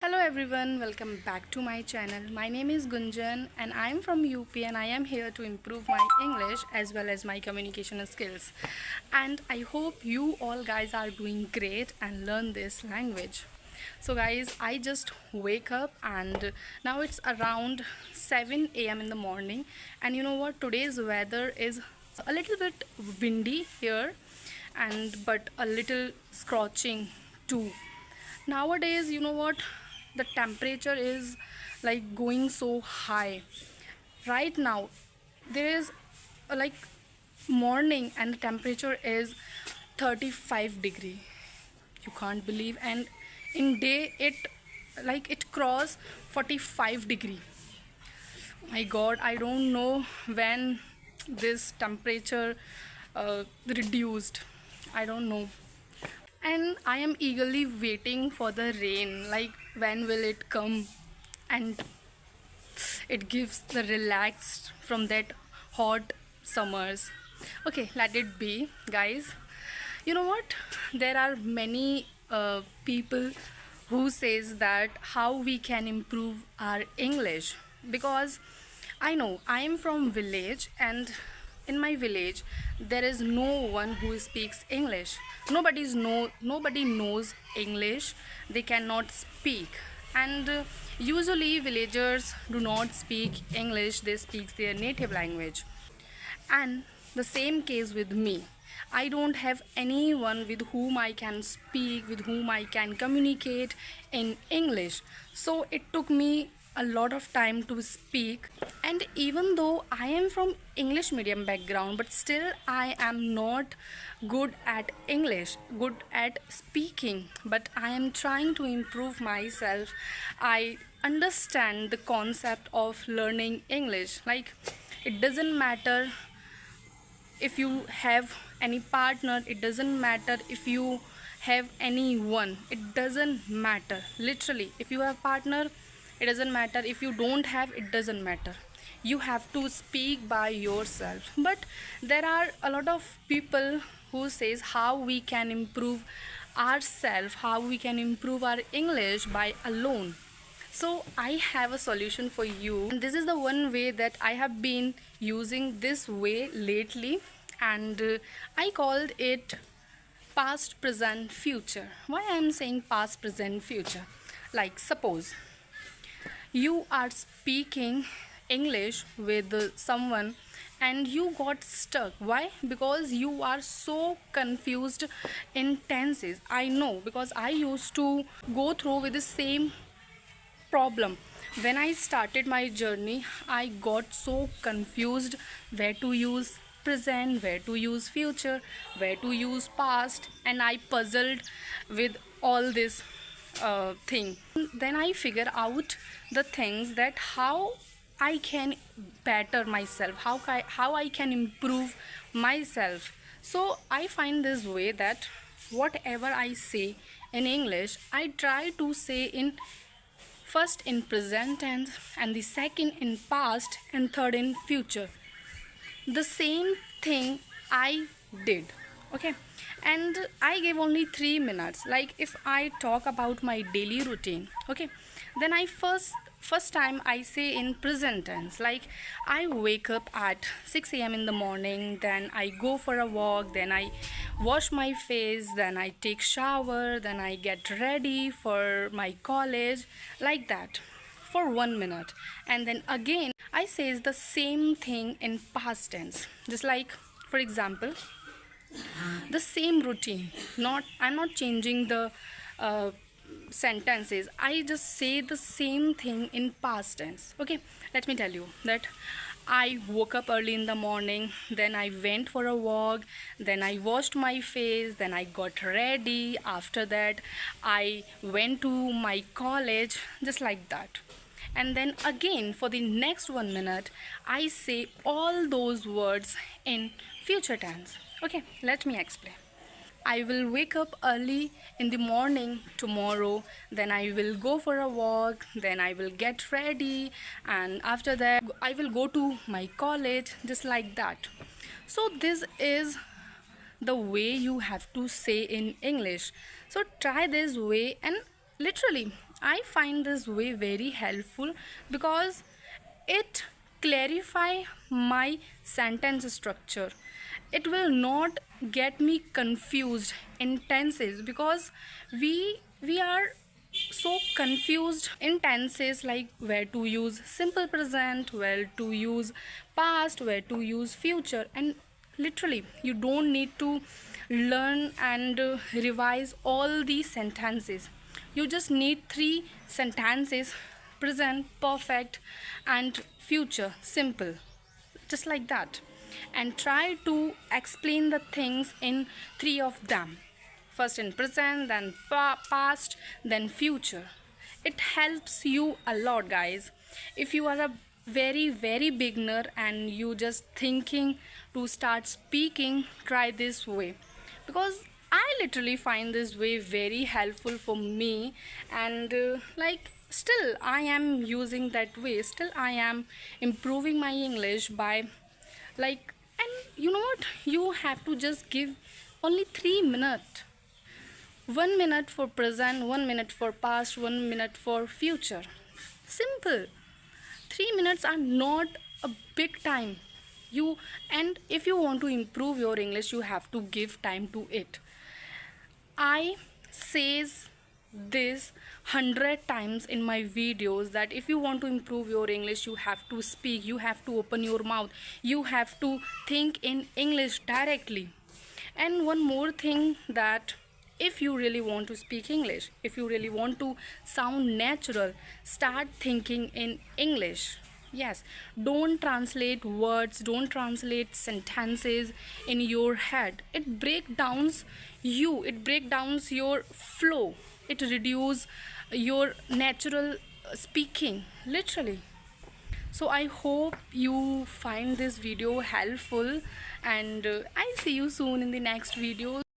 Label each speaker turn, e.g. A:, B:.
A: Hello everyone, welcome back to my channel. My name is Gunjan and I am from UP and I am here to improve my English as well as my communication skills. And I hope you all guys are doing great and learn this language. So guys, I just wake up and now it's around 7 a.m. in the morning, and you know what, today's weather is a little bit windy here and but a little scorching too. Nowadays, you know what, the temperature is like going so high. Right now there is like morning and the temperature is 35 degree. You can't believe. And in day it cross 45 degree. My god, I don't know when this temperature reduced. I don't know. And I am eagerly waiting for the rain, like when will it come and it gives the relaxed from that hot summers. Okay, let it be, guys. You know what, there are many people who says that how we can improve our English, because I know I am from village, and in my village there is no one who speaks English. Nobody knows English. They cannot speak. And usually villagers do not speak English, they speak their native language. And the same case with me. I don't have anyone with whom I can speak, with whom I can communicate in English. So it took me a lot of time to speak. And even though I am from English medium background, but still I am not good at English, good at speaking. But I am trying to improve myself. I understand the concept of learning English. Like, it doesn't matter if you have any partner, it doesn't matter if you have anyone, it doesn't matter. Literally, if you have partner, it doesn't matter. If you don't have, it doesn't matter. You have to speak by yourself. But there are a lot of people who says how we can improve ourselves, how we can improve our English by alone. So I have a solution for you, and this is the one way that I have been using this way lately, and I called it past, present, future. Why I am saying past, present, future? Like, suppose you are speaking English with someone and you got stuck. Why? Because you are so confused in tenses. I know, because I used to go through with the same problem. When I started my journey, I got so confused where to use present, where to use future, where to use past, and I puzzled with all this thing. Then I figure out the things that how I can better myself, how I can improve myself. So I find this way that whatever I say in English, I try to say in first in present tense, and the second in past, and third in future. The same thing I did. Okay, and I gave only 3 minutes. Like, if I talk about my daily routine, okay, then I first time I say in present tense. Like, I wake up at 6 a.m. in the morning, then I go for a walk, then I wash my face, then I take shower, then I get ready for my college, like that, for 1 minute. And then again I says the same thing in past tense. Just like, for example, the same routine, I'm not changing the sentences. I just say the same thing in past tense. Okay, let me tell you that I woke up early in the morning, then I went for a walk, then I washed my face, then I got ready. After that, I went to my college, just like that. And then again, for the next 1 minute, I say all those words in future tense. Okay, let me explain. I will wake up early in the morning tomorrow, then I will go for a walk, then I will get ready, and after that I will go to my college, just like that. So this is the way you have to say in English. So try this way, and literally I find this way very helpful because it clarify my sentence structure. It will not get me confused in tenses, because we are so confused in tenses, like where to use simple present, where to use past, where to use future. And literally you don't need to learn and revise all these sentences. You just need three sentences: present, perfect, and future simple, just like that. And try to explain the things in three of them: first in present, then past, then future. It helps you a lot, guys. If you are a very beginner and you just thinking to start speaking, try this way, because I literally find this way very helpful for me. And like, still I am using that way, still I am improving my English by, like, and you know what, you have to just give only 3 minutes. 1 minute for present, 1 minute for past, 1 minute for future. Simple. 3 minutes are not a big time. You, and if you want to improve your English, you have to give time to it. I says this 100 times in my videos that if you want to improve your English, you have to speak, you have to open your mouth, you have to think in English directly. And one more thing, that if you really want to speak English, if you really want to sound natural, start thinking in English. Yes, don't translate words, don't translate sentences in your head. It breaks down you, it breaks down your flow, it reduces your natural speaking, literally. So I hope you find this video helpful, and I'll see you soon in the next video.